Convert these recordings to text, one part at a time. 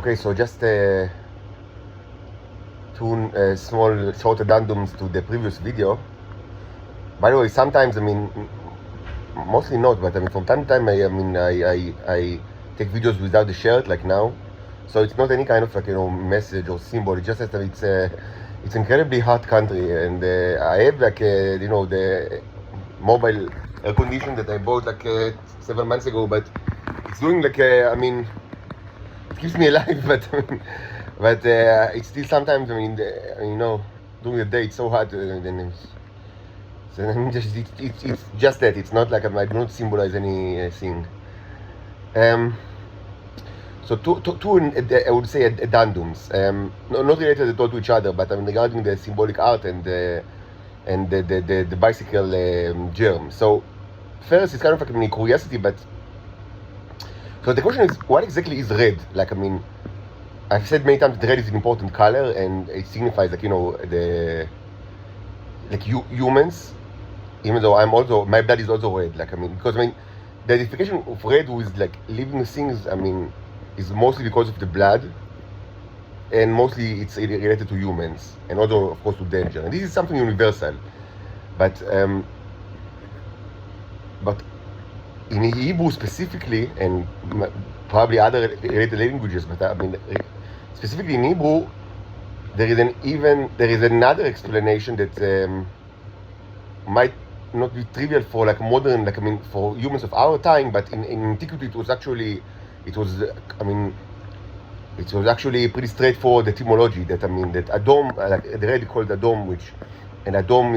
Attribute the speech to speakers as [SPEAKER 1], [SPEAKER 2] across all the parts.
[SPEAKER 1] Okay, so just two small short addendums to the previous video. By the way, sometimes, I mean, mostly not, but I mean, from time to time, I take videos without the shirt, like now. So it's not any kind of like, message or symbol. It's just that it's incredibly hot country, and I have like the mobile air condition that I bought like several months ago, but it's doing like I mean, it keeps me alive, but it's still sometimes, I mean, during the day it's so hot, then it's just that it's not like I do not symbolize anything. So two I would say addendums, not related at all to each other, but I mean regarding the symbolic art and the bicycle germ. So first, it's kind of like a curiosity, but so the question is, what exactly is red? Like, I mean, I've said many times that red is an important color, and it signifies like humans. Even though my blood is also red. Like, I mean, because I mean, the identification of red with like living things, I mean, is mostly because of the blood, and mostly it's related to humans, and also of course to danger. And this is something universal, but in Hebrew specifically, and probably other related languages, but I mean specifically in Hebrew, there is another explanation that might not be trivial for like modern, like I mean for humans of our time, but in antiquity it was actually pretty straightforward etymology. That I mean that Adom, like the red called Adom, and Adom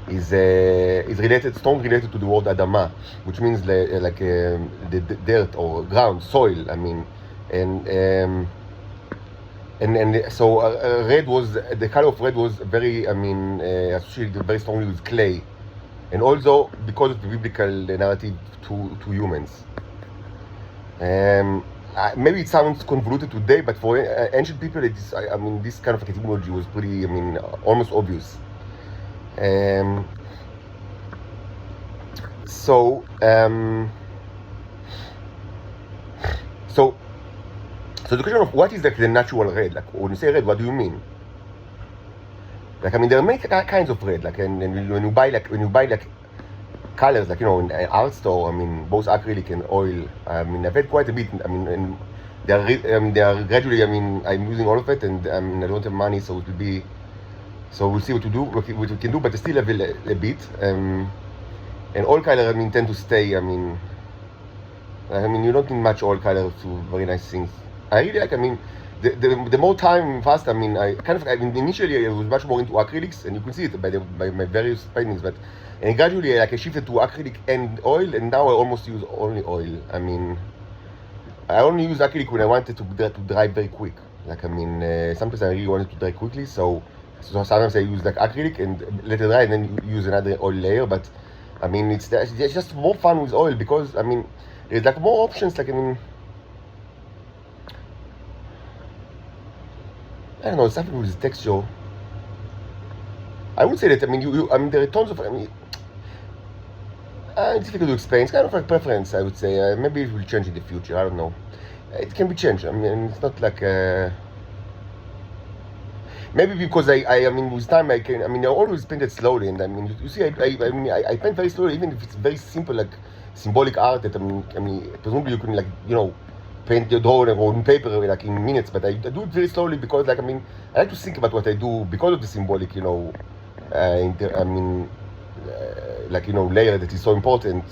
[SPEAKER 1] is strongly related to the word Adama, which means the dirt or ground, soil. I mean, and so red was, the color of red was very, I mean, associated very strongly with clay, and also because of the biblical narrative to humans. Maybe it sounds convoluted today, but for ancient people, this kind of etymology was pretty, I mean, almost obvious. So the question of what is like the natural red, like when you say red, what do you mean? Like, I mean, there are many kinds of red, like, and when you buy colors, like, in an art store, I mean, both acrylic and oil, I mean, I've had quite a bit, I mean, and they are gradually, I mean, I'm using all of it, and I don't have money, so it will be, so we'll see what we can do, but I still have a bit, and oil color, I mean, tend to stay, I mean, you don't need much oil color to very nice things. I really like, I mean, the more time passed, I mean, initially I was much more into acrylics, and you can see it by my various paintings, but and gradually like I shifted to acrylic and oil, and now I almost use only oil. I mean, I only use acrylic when I wanted to dry very quick. Like, I mean, sometimes I really wanted to dry quickly, so sometimes I use like acrylic and let it dry, and then use another oil layer. But I mean, it's just more fun with oil, because I mean, there's like more options. Like, I mean, I don't know, something with texture. I would say that, I mean, I mean, there are tons of, I mean, it's difficult to explain. It's kind of like preference, I would say. Maybe it will change in the future. I don't know. It can be changed. I mean, it's not like maybe because I mean, with time I always painted slowly, and I mean, you see, I paint very slowly, even if it's very simple, like symbolic art. That I mean, presumably you can, like, paint your drawing on paper like in minutes, but I do it very slowly, because like, I mean, I like to think about what I do because of the symbolic, layer that is so important.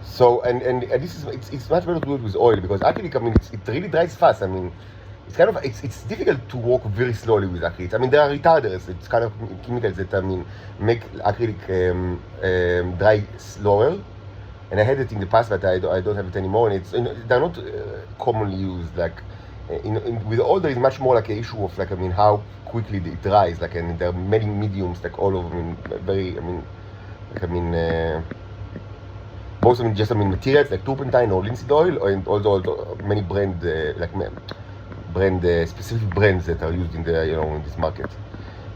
[SPEAKER 1] So and this is, it's much better to do it with oil, because acrylic, I mean, it really dries fast. I mean, it's kind of, it's difficult to work very slowly with acrylic. I mean, there are retarders. It's kind of chemicals that, I mean, make acrylic dry slower. And I had it in the past, but I don't have it anymore. And they're not commonly used. Like, with oil, there is much more like an issue of, like, I mean, how quickly it dries. Like, and there are many mediums, like all of them, both of them just, I mean, materials like turpentine or linseed oil, and also many specific brands that are used in the, in this market,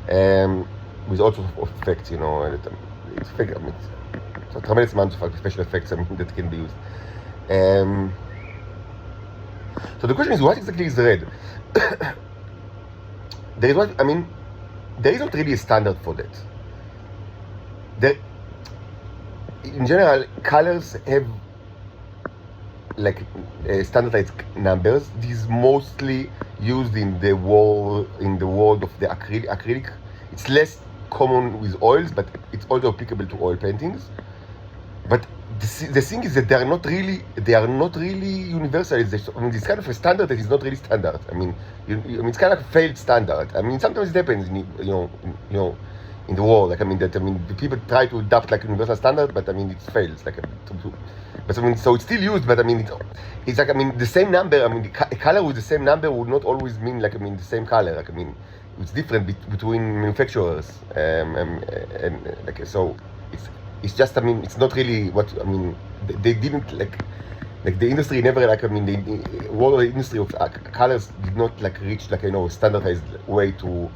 [SPEAKER 1] with all sorts of effects, it's fake. I mean, so tremendous amounts of special effects, I mean, that can be used. So the question is, what exactly is red? There is what I mean. There isn't really a standard for that. There, in general, colors have like standardized numbers. These mostly used in the world of the acrylic. It's less common with oils, but it's also applicable to oil paintings. But the thing is that they are not really universal. I mean, this kind of a standard that is not really standard. I mean, it's kind of like a failed standard. I mean, sometimes it happens, in the world. Like, I mean, the people try to adapt like universal standard, but I mean, it fails. Like, but I mean, so it's still used, but I mean, it's like, I mean, the same number. I mean, a color with the same number would not always mean like, I mean, the same color. Like, I mean, it's different between manufacturers, and like so. It's just, I mean, it's not really what, I mean, they didn't, like the industry never, like, I mean, the world industry of colors did not, like, reach, like, standardized way to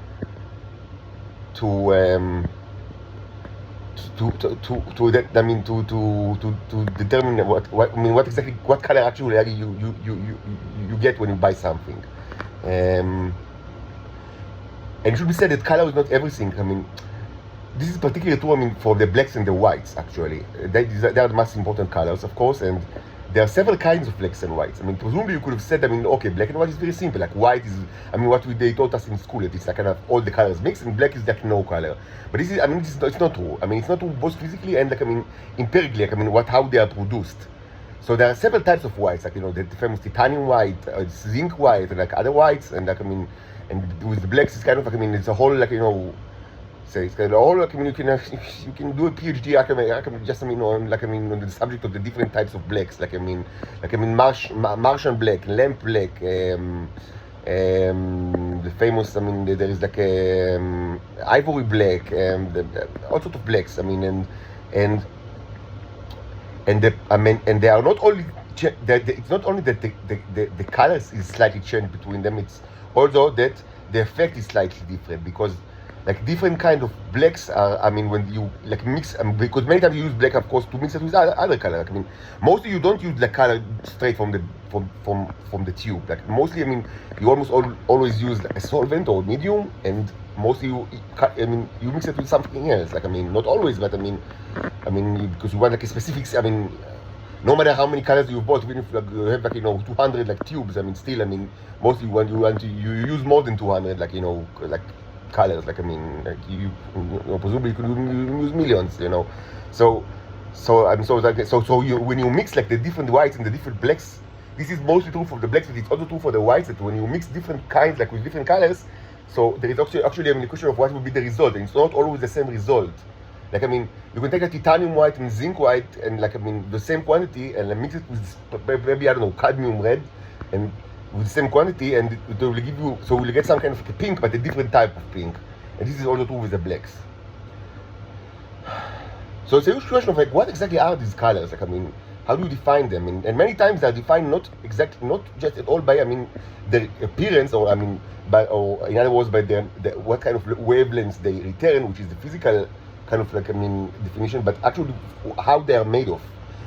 [SPEAKER 1] determine what exactly, what color actually you get when you buy something. And it should be said that color is not everything. I mean, this is particularly true, I mean, for the blacks and the whites, actually. They are the most important colors, of course, and there are several kinds of blacks and whites. I mean, presumably you could have said, I mean, okay, black and white is very simple. Like, white is, I mean, what they taught us in school, that it's like kind of all the colors mixed, and black is like no color. But this is, I mean, it's not true. I mean, it's not true both physically and, like, I mean, empirically, like, I mean, how they are produced. So there are several types of whites, like, the famous titanium white, zinc white, and like other whites, and like, I mean, and with the blacks, it's kind of like, I mean, it's a whole, like, so it's kind of all, like, I mean, you can do a PhD, I mean, just, I mean, on, like, I mean, on the subject of the different types of blacks, like, I mean, Martian black, lamp black, the famous, I mean, there is like ivory black, all sorts of blacks, I mean, and they are not only, it's not only that the colors is slightly changed between them, it's also that the effect is slightly different, because like different kind of blacks are, I mean, when you like mix, because many times you use black, of course, to mix it with other color. Like, I mean, mostly you don't use the color straight from the tube. Like, mostly, I mean, you almost always use a solvent or medium, and mostly you mix it with something else. Like, I mean, not always, but I mean, because you want like a specific, I mean, no matter how many colors you bought, even if like, you have like 200 like tubes, I mean, still, I mean, mostly you use more than 200, like like colors, like, I mean, like presumably you could use millions, so when you mix like the different whites and the different blacks, this is mostly true for the blacks, but it's also true for the whites, that when you mix different kinds, like with different colors, so there is actually a question of what will be the result, and it's not always the same result. Like, I mean, you can take a titanium white and zinc white, and like, I mean, the same quantity, and mix it with maybe, I don't know, cadmium red, and with the same quantity, and it will give you, so we'll get some kind of like a pink, but a different type of pink. And this is also true with the blacks. So it's a huge question of like, what exactly are these colors? Like, I mean, how do you define them? And many times they are defined not just at all by, I mean, their appearance, or I mean, or in other words, by what kind of wavelengths they return, which is the physical kind of like, I mean, definition, but actually how they are made of,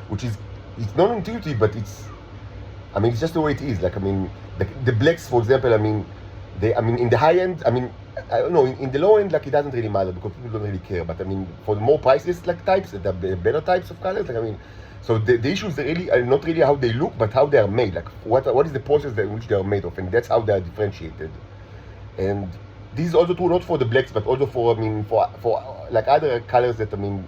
[SPEAKER 1] which is, it's non-intuitive, but it's just the way it is. Like, I mean, the blacks, for example, I mean, in the high end, I mean, I don't know, in the low end, like, it doesn't really matter, because people don't really care, but I mean, for the more priceless, like, types, the better types of colors, like, I mean, so the issues really are not really how they look, but how they are made, like, what is the process in which they are made of, and that's how they are differentiated. And this is also true not for the blacks, but also for, I mean, for like other colors that, I mean,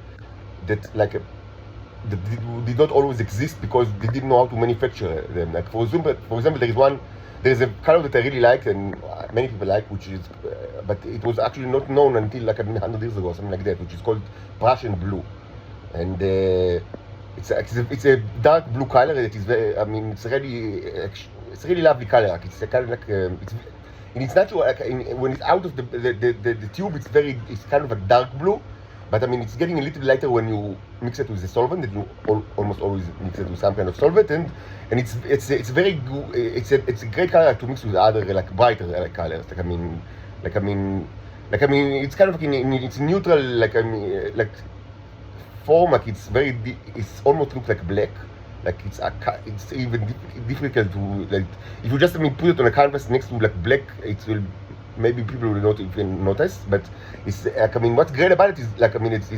[SPEAKER 1] that like that did not always exist because they didn't know how to manufacture them. Like, for example, there is a color that I really like, and many people like, which is, but it was actually not known until like, I mean, 100 years ago, or something like that, which is called Prussian blue, and it's a dark blue color that is very, I mean, it's a really lovely color. Like, it's a color like it's in its natural, like, when it's out of the tube, it's kind of a dark blue. But I mean, it's getting a little lighter when you mix it with a solvent, that you almost always mix it with some kind of solvent, and it's very good. It's a great color to mix with other like brighter colors. Like, I mean, it's kind of like it's neutral. Like, I mean, like form, like it's almost looks like black, like it's even difficult to, like, if you just, I mean, put it on a canvas next to like black, it will, maybe people will not even notice, but it's like, I mean, what's great about it is, like, I mean, it's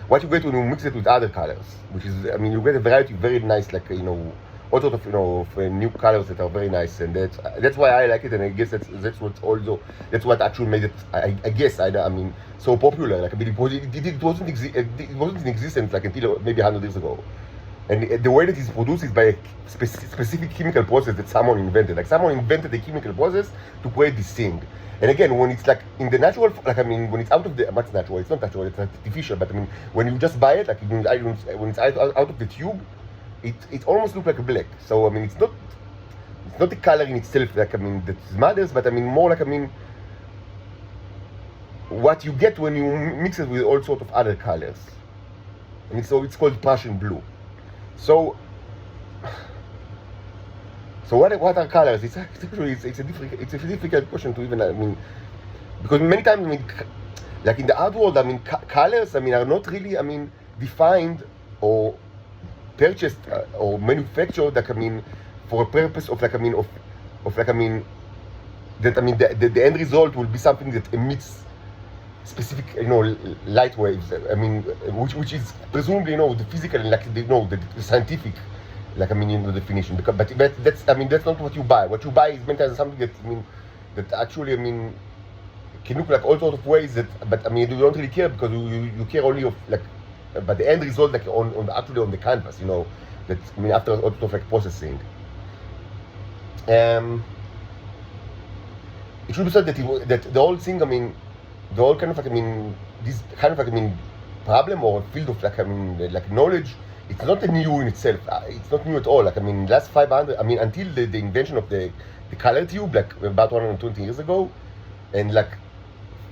[SPEAKER 1] what you get when you mix it with other colors, which is, I mean, you get a variety of very nice, like, you know, all sort of, you know, of, new colors that are very nice, and that's why I like it, and I guess that's what also, that's what actually made it, I guess, I mean, so popular, like, because it wasn't in existence like until maybe 100 years ago. And the way that it's produced is by a specific chemical process that someone invented. Like, someone invented a chemical process to create this thing. And again, when it's like in the natural, like, I mean, when it's out of the, what's natural? It's not natural, it's artificial. But I mean, when you just buy it, like when it's out of the tube, it almost looks like black. So I mean, it's not the color in itself, like, I mean, that matters, but I mean more like, I mean, what you get when you mix it with all sorts of other colors. And so it's called Prussian blue. So what are colors? It's actually it's a difficult question to even, I mean, because many times, I mean, like in the art world, I mean, colors, I mean, are not really, I mean, defined or purchased or manufactured, like, I mean, for a purpose of, like, I mean, of like, I mean, that, I mean, the end result will be something that emits specific, you know, light waves. I mean, which is presumably, you know, the physical and, like, you know, the scientific, like, I mean, you know, definition. Because, but that's, I mean, that's not what you buy. What you buy is meant as something that, I mean, that actually, I mean, can look like all sorts of ways that, but I mean, you don't really care because you care only of, like, but the end result, like, on actually on the canvas, you know, that, I mean, after all sorts of, like, processing. It should be said that the whole thing, I mean, the whole kind of, like, I mean, this kind of, like, I mean, problem or field of, like, I mean, like, knowledge, it's not new in itself. It's not new at all. Like, I mean, last 500, I mean, until the invention of the color tube, like, about 120 years ago, and, like,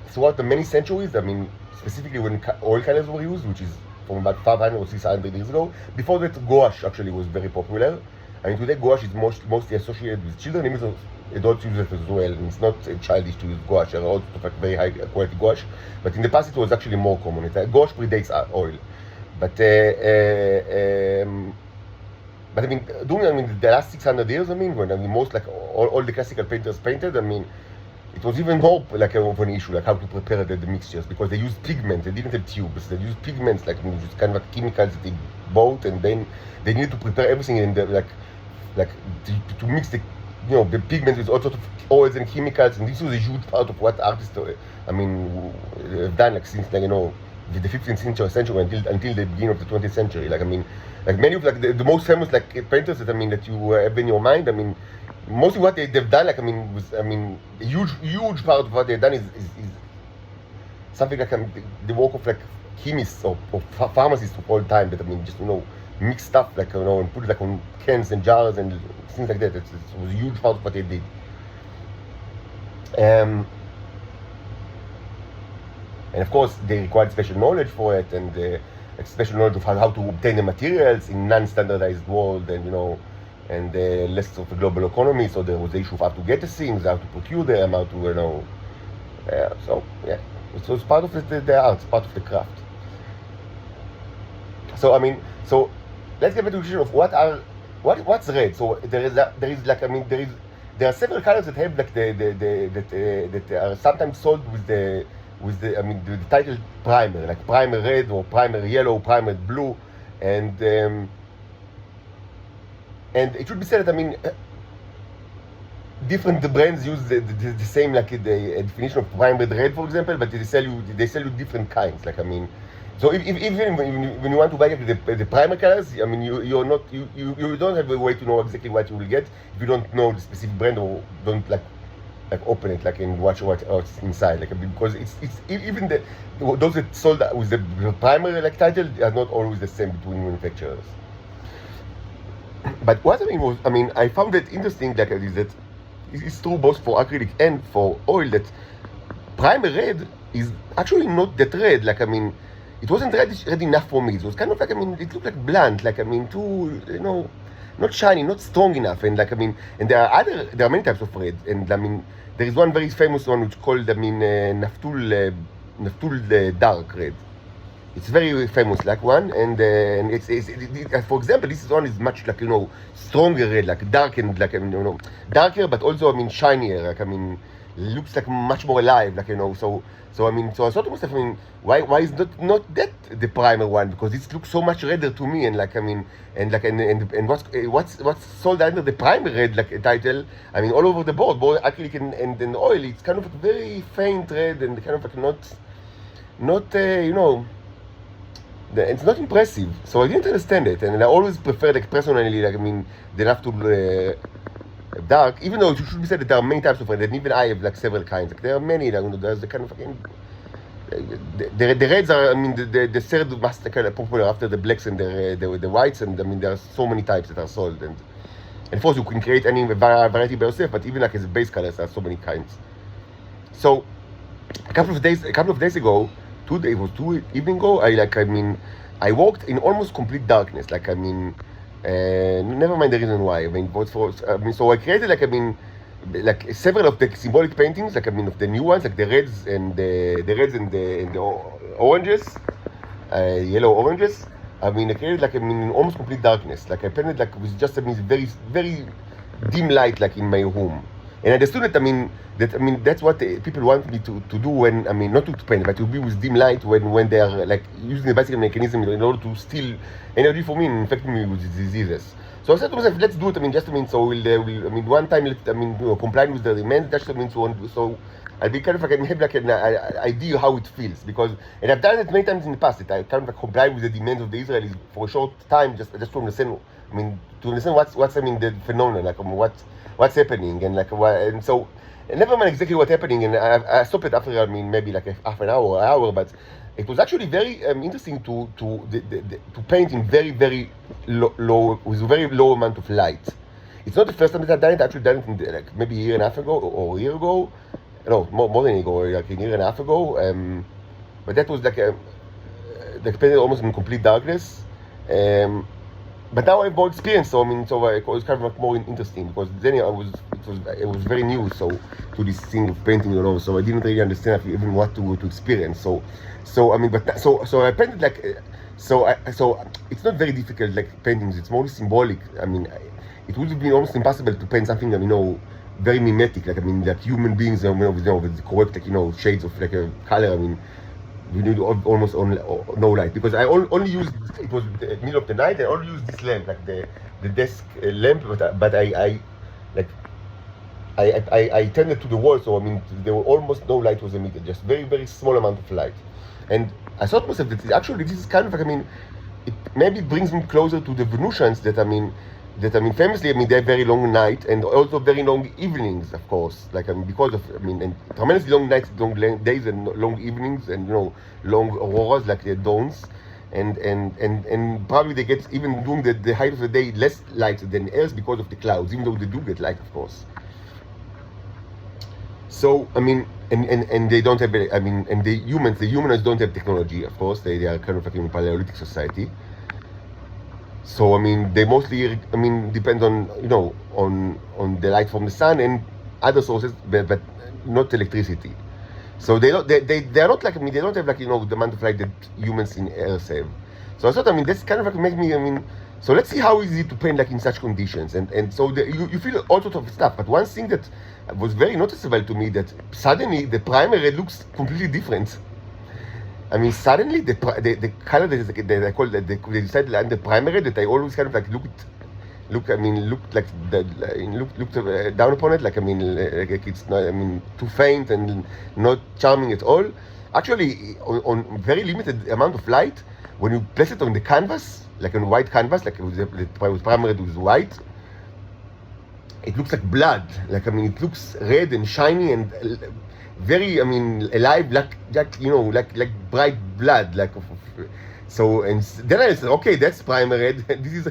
[SPEAKER 1] throughout the many centuries, I mean, specifically when oil colors were used, which is from about 500 or 600 years ago. Before that, gouache actually was very popular. I mean, today gouache is mostly associated with children, even adults use it as well, and it's not childish to use gouache. There are also, like, very high quality gouache, but in the past it was actually more common. Gouache predates oil, but I mean, during, I mean, the last 600 years, I mean, when, I mean, most, like, all the classical painters painted, I mean, it was even more, like, of an issue, like, how to prepare the mixtures, because they used pigment. They didn't have tubes. They used pigments, like, I mean, just kind of like chemicals that they bought, and then they needed to prepare everything in the, like to mix the, you know, the pigments with all sorts of oils and chemicals, and this was a huge part of what artists, I mean, have done, like, since, like, you know, the 15th century until the beginning of the 20th century. Like, I mean, like, many of, like, the most famous, like, painters that, I mean, that you have in your mind, I mean, mostly what they've done, like, I mean, was, I mean, a huge part of what they've done is something like, the work of, like, chemists or pharmacists of all time, that, I mean, just, you know, mix stuff, like, you know, and put it, like, on cans and jars and things like that. It was a huge part of what they did. And of course, they required special knowledge for it, and special knowledge of how to obtain the materials in non-standardized world, and, you know, and less of a global economy. So there was the issue of how to get the things, how to procure them, how to, you know. So yeah, it was part of the art, part of the craft. So I mean, so let's get back to the question of what's red. So there is like, I mean, there are several colors that have, like, that are sometimes sold with the I mean, the title primer, like primer red or primer yellow, primer blue, and it should be said that, I mean, different brands use the same, like, the definition of primer red, for example, but they sell you different kinds. Like, I mean, so even when you want to buy, like, the primer colors, I mean, you don't have a way to know exactly what you will get if you don't know the specific brand or don't, like open it, like, and watch what's inside, like, because it's even those that sold with the primer, like, title are not always the same between manufacturers. But what I mean was, I mean, I found it interesting, like, is that it's true both for acrylic and for oil, that primer red is actually not that red. Like, I mean, it wasn't red enough for me. It was kind of like, I mean, it looked like blunt, like, I mean, too, you know, not shiny, not strong enough. And, like, I mean, and there are many types of red, and, I mean, there is one very famous one which called, I mean, Naftul dark red. It's very famous, like one, and for example, this one is much like stronger red, like darkened, like darker, but also shinier, like looks like much more alive, like so I thought to myself, why is not that the primer one, because it looks so much redder to me, and and what's sold under the primer red like title, all over the board, both acrylic and oil, it's kind of a very faint red and kind of like not it's not impressive, so I didn't understand it, and I always prefer, like personally, like they have to dark, even though it should be said that there are many types of red, and even I have like several kinds. Like there are many, like, there's the kind of fucking the reds are, the third most kind of popular after the blacks and the whites, and there are so many types that are sold, and of course you can create any variety by yourself, but even like as a base colors, there are so many kinds. So a couple of days ago, 2 evening ago, I walked in almost complete darkness. Like never mind the reason why. So I created like several of the symbolic paintings, like of the new ones, like the reds and the oranges, yellow oranges. I created like in almost complete darkness. Like I painted like with just very very dim light, like in my room. And I understood that that's what people want me to do when not to paint, but to be with dim light when they are like using the bicycle mechanism in order to steal energy from me and infect me with diseases. So I said to myself, let's do it. So we'll one time comply with the demands. That's so I'll be kind of like have like an idea how it feels, because and I've done it many times in the past. That I kind of like comply with the demands of the Israelis for a short time, just to understand. To understand what's the phenomenon, like what's happening, and like and so. And never mind exactly what's happening, and I stopped it after maybe like half an hour, but it was actually very interesting to paint in very very low with a very low amount of light. It's not the first time that I've done it. I actually done it in, like maybe a year and a half ago or a year ago, no more than a year ago, like a year and a half ago. But that was like painted almost in complete darkness. But now I have more experience, so it was kind of like more interesting, because then it was very new, so to this thing of painting, so I didn't really understand even what to experience. So I painted like so it's not very difficult like paintings. It's more symbolic. It would have been almost impossible to paint something very mimetic, like human beings, with the correct shades of like a color. We need almost no light, because I only used, it was the middle of the night, I only used this lamp, like the desk lamp, but I turned it to the wall, so there were almost no light was emitted, just very very small amount of light. And I thought to myself that actually this is kind of like it maybe brings me closer to the Venusians that famously they have very long night and also very long evenings, of course, like because of and tremendously long nights, long days, and long evenings, and long auroras, like the dawns, and probably they get, even during the height of the day, less light than Earth because of the clouds, even though they do get light, of course. So and they don't have and the humans don't have technology, of course. They are kind of like in a Paleolithic society. So they mostly depend on on the light from the sun and other sources, but not electricity. So they are not like they don't have like the amount of light that humans in Earth have. So I thought that's kind of like make me so let's see how easy to paint like in such conditions, and so you feel all sorts of stuff. But one thing that was very noticeable to me, that suddenly the primer red looks completely different. Suddenly the color that I call they decided like the primary that I always kind of like looked down upon it, like like it's not too faint and not charming at all. Actually, on very limited amount of light, when you place it on the canvas, like on white canvas, like with primary with white, it looks like blood. Like it looks red and shiny and very alive, like bright blood, like so. And then I said, okay, that's primer red. This is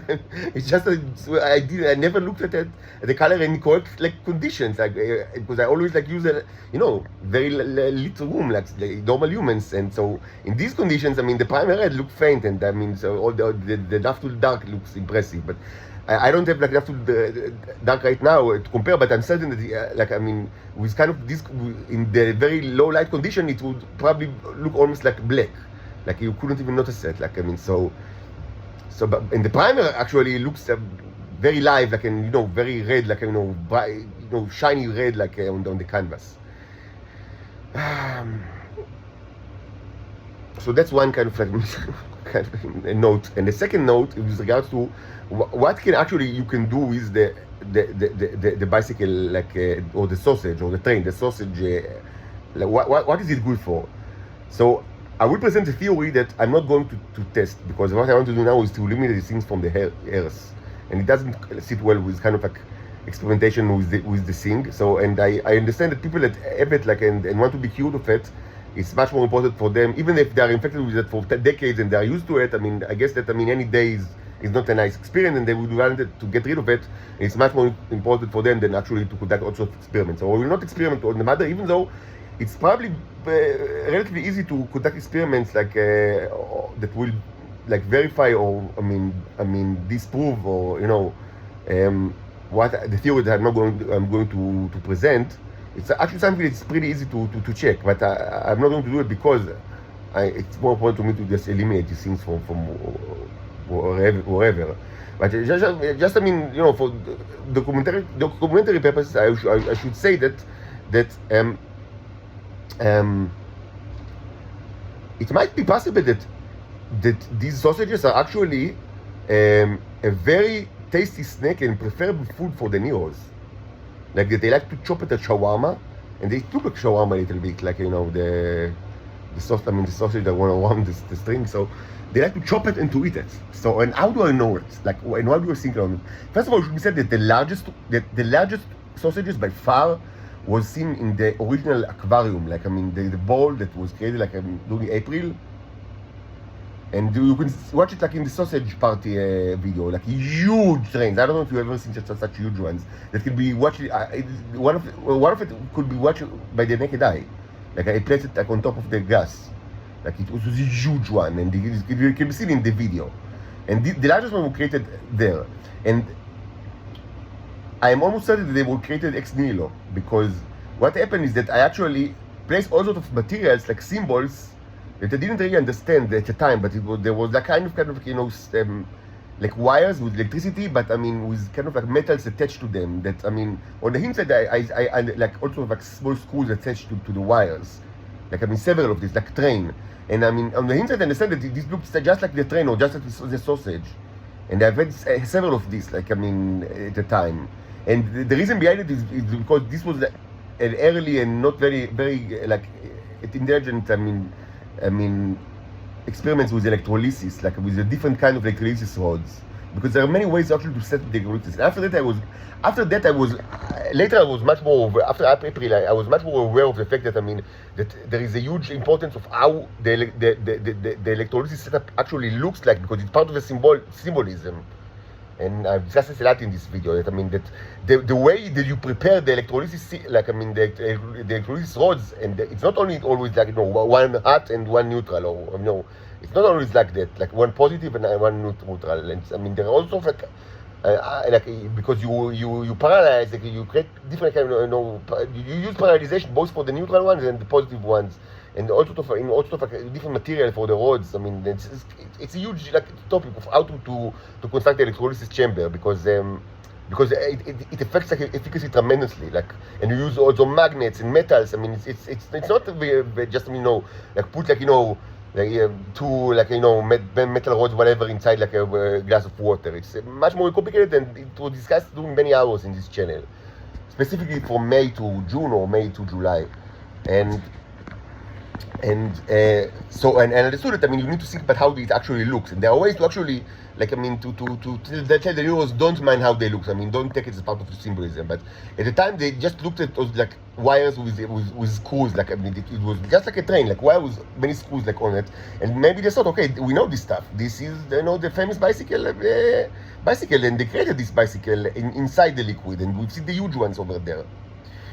[SPEAKER 1] it's just I never looked at it, at the color in correct like conditions, like because I always like use a very lit room, like normal humans. And so in these conditions, the primer red look faint, and so all the naftul dark looks impressive. But I don't have like enough to dark right now to compare, but I'm certain that with kind of this in the very low light condition, it would probably look almost like black. Like you couldn't even notice it. Like I mean, but in the primer actually it looks very live, like and very red, like bright, shiny red, like on the canvas. So that's one kind of like kind of a note. And the second note is with regards to what can actually you can do with the bicycle, like or the sausage or the train, the sausage. Like what is it good for? So I will present a theory that I'm not going to test, because what I want to do now is to eliminate these things from the earth, and it doesn't sit well with kind of like experimentation with the thing. So, and I understand that people that have it like and want to be cured of it, it's much more important for them, even if they are infected with it for decades and they are used to it. I mean, I guess that any day is not a nice experience, and they would want to get rid of it. It's much more important for them than actually to conduct all sorts of experiments. So we will not experiment on the matter, even though it's probably relatively easy to conduct experiments like that will like verify or I mean disprove or what the theory that I'm going to present. It's actually something that's pretty easy to check, but I'm not going to do it because it's more important to me to just eliminate these things from wherever. But just I mean, for documentary purposes, I should say that it might be possible that these sausages are actually a very tasty snack and preferable food for the Neros. Like they like to chop it at shawarma, and they look like shawarma a little bit, like the sauce. I mean the sausage that went around the string. So they like to chop it and to eat it. So, and how do I know it? Like, and what do you think on it? First of all, it should be said that the largest sausages by far was seen in the original aquarium. Like I mean the bowl that was created like during April. And you can watch it like in the sausage party video, like huge trains. I don't know if you've ever seen such huge ones that can be watched. One of it could be watched by the naked eye. Like I placed it like on top of the gas, like it was a huge one, and it can be seen in the video. And the largest one was created there, and I am almost certain that they were created ex nihilo, because what happened is that I actually placed all sorts of materials like symbols that I didn't really understand at the time, but there was like kind of like wires with electricity, but I mean with kind of like metals attached to them. That I mean on the inside I like also like small screws attached to the wires, like I mean several of these like train. And I mean on the inside I understand that this looks just like the train or just like the sausage. And I've had several of these, like I mean at the time. And the reason behind it is because this was an early and not very like intelligent. I mean, experiments with electrolysis, like with a different kind of electrolysis rods, because there are many ways actually to set the electrolysis. After that, later I was much more after April. I was much more aware of the fact that that there is a huge importance of how the electrolysis setup actually looks like, because it's part of the symbolism. And I've discussed this a lot in this video. That that the way that you prepare the electrolysis, like the electrolysis rods, and it's not only always like one hot and one neutral, or it's not always like that, like one positive and one neutral. And there are also like because you paralyze, like you create different kind of you use paralyzation both for the neutral ones and the positive ones. And also different material for the rods. I mean, it's a huge like topic of how to construct the electrolysis chamber, because it affects like efficacy tremendously. Like, and you use also magnets and metals. I mean, it's not just like put like two like metal rods whatever inside like a glass of water. It's much more complicated, and it was discussed during many hours in this channel, specifically from May to June or May to July, and so I understood that you need to think about how it actually looks, and there are ways to actually like to tell the Neros don't mind how they look. Don't take it as part of the symbolism. But at the time they just looked at those like wires with screws, like it was just like a train, like wire with many screws like on it, and maybe they thought, okay, we know this stuff. This is the famous bicycle, and they created this bicycle inside the liquid, and we've seen the huge ones over there.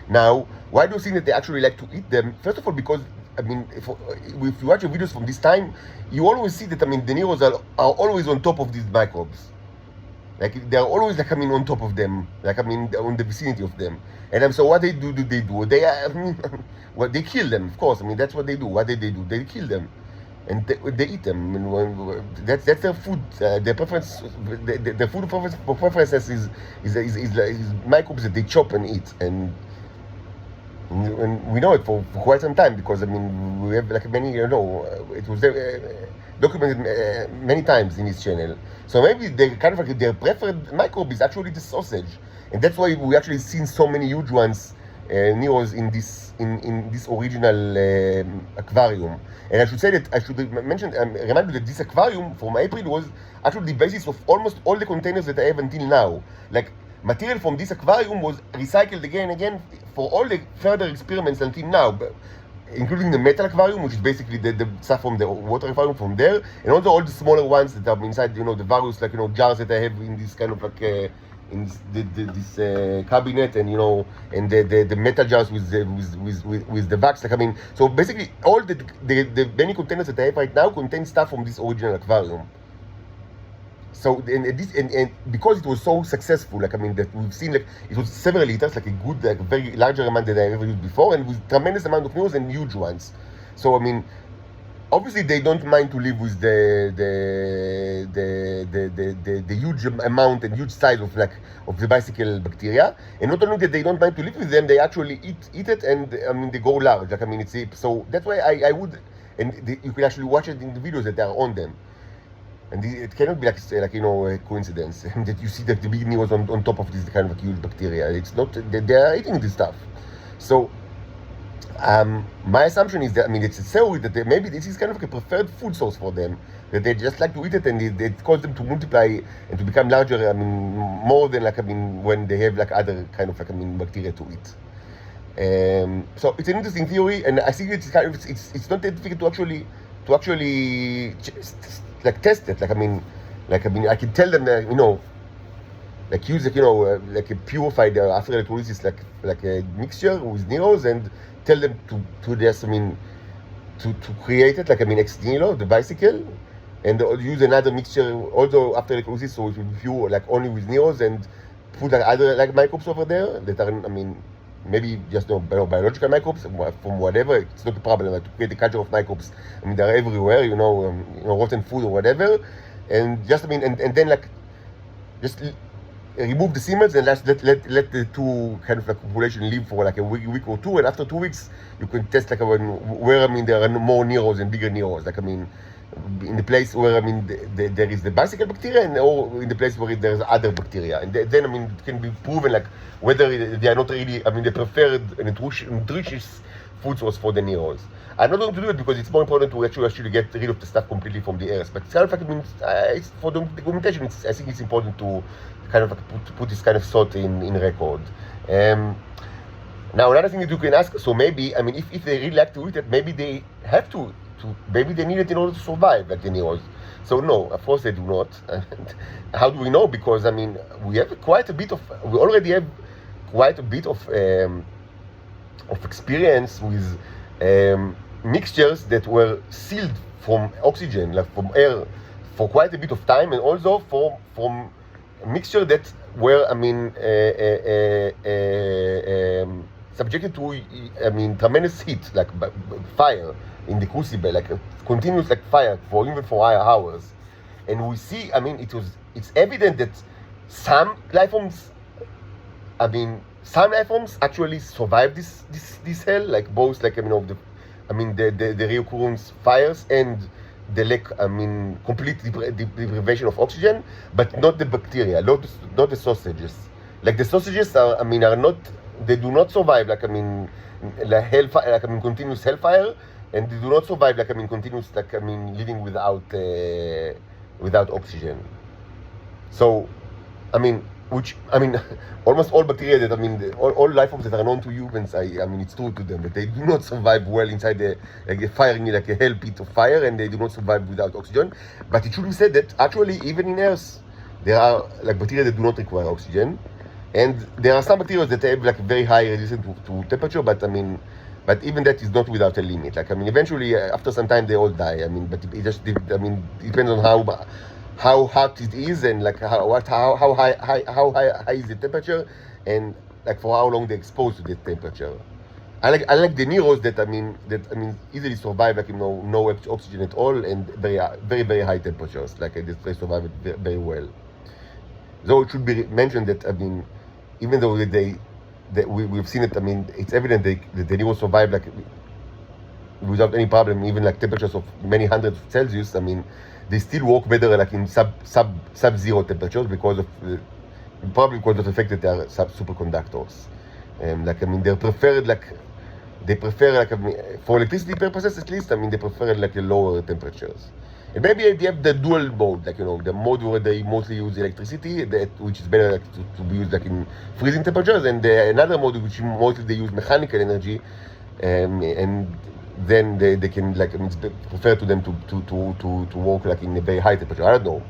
[SPEAKER 1] Now, why do you think that they actually like to eat them? First of all, because if you watch the videos from this time, you always see that the Neros are always on top of these microbes. Like they are always like on top of them, like on the vicinity of them. And so what they do? They kill them, of course. That's what they do. What did they do? They kill them. and they eat them. And that's their food. Their preference, their food preferences is microbes that they chop and eat, and we know it for quite some time because I mean we have like many it was documented many times in his channel. So maybe they kind of like their preferred microbe is actually the sausage, and that's why we actually seen so many huge ones, Neros in this original aquarium. And I should say that I should mention remind you that this aquarium from April was actually the basis of almost all the containers that I have until now. Like material from this aquarium was recycled again and again for all the further experiments until now, including the metal aquarium, which is basically the stuff from the water aquarium from there, and also all the smaller ones that are inside, the various jars that I have in this kind of like in this cabinet, and and the metal jars with the wax. Like I mean, so basically all the many containers that I have right now contain stuff from this original aquarium. So and because it was so successful, like I mean that we've seen, like it was several liters, like a good, like very larger amount than I ever used before, and with tremendous amount of news and huge ones. So I mean, obviously they don't mind to live with the huge amount and huge size of the bicycle bacteria, and not only that they don't mind to live with them, they actually eat it, and I mean they go large. Like I mean so that's why I would, and you can actually watch it in the videos that are on them. And it cannot be like a coincidence that you see that the big needles on top of this kind of huge bacteria. It's not, they are eating this stuff. So my assumption is that, I mean, it's a theory that maybe this is kind of like a preferred food source for them, that they just like to eat it, and it causes them to multiply and to become larger, I mean, more than when they have like other kind of bacteria to eat. So it's an interesting theory, and I think it's it's not that difficult to actually test it. Like I mean, I can tell them that use like a purified after electrolysis like a mixture with Neros, and tell them to just to create it ex nihilo, the bicycle, and use another mixture also after electrolysis, so it will be pure only with Neros, and put other microbes over there that are maybe just biological microbes from whatever. It's not a problem to create a culture of microbes. I mean, they're everywhere, rotten food or whatever, and just and then just remove the semens and let the two kind of population live for a week or two, and after 2 weeks you can test where there are more Neros and bigger Neros. In the place where there is the bicycle bacteria, or in the place where there's other bacteria, and then it can be proven whether they are not really the preferred nutritious food source for the Neros. I'm not going to do it because it's more important to actually get rid of the stuff completely from the earth. But it's kind of it's for the documentation. I think it's important to kind of put this kind of thought in record. Now another thing that you can ask. So maybe if they really like to eat it, maybe they have to maybe they need it in order to survive, like the Neros. So no, of course they do not. How do we know? Because we have we already have quite a bit of experience with mixtures that were sealed from oxygen, from air, for quite a bit of time, and also from mixture that were subjected to tremendous heat, fire in the crucible, a continuous fire for even for hours. And we see, it's evident that some life forms actually survive this hell, both of the reoccurrence fires and the lack, complete deprivation of oxygen, but not the bacteria, not the sausages. The sausages are not, they do not survive hellfire, continuous hellfire, and they do not survive continuous living without oxygen. So almost all bacteria that all life forms that are known to humans, it's true to them that they do not survive well inside a firing a hell pit of fire, and they do not survive without oxygen. But it should be said that actually even in Earth there are bacteria that do not require oxygen, and there are some bacteria that have very high resistance to temperature, but even that is not without a limit. Eventually after some time they all die. But it just depends on how hot it is, and how high is the temperature, and for how long they're exposed to the temperature. I like the Neros that easily survive like no oxygen at all and very very high temperatures. Like they survive it very well. Though it should be mentioned that even though we've seen it, it's evident that the Neros survive like without any problem, even like temperatures of many hundreds of Celsius. They still work better like in sub zero temperatures because of probably because of the fact that they are superconductors. They prefer for electricity purposes at least. They prefer like the lower temperatures. And maybe they have the dual mode, the mode where they mostly use electricity, which is better to be used like in freezing temperatures, and another mode which mostly they use mechanical energy, and then they can it's prefer to them to work like in a very high temperature. I don't know.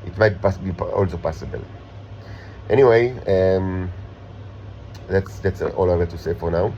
[SPEAKER 1] It might be also possible. Anyway, that's all I have to say for now.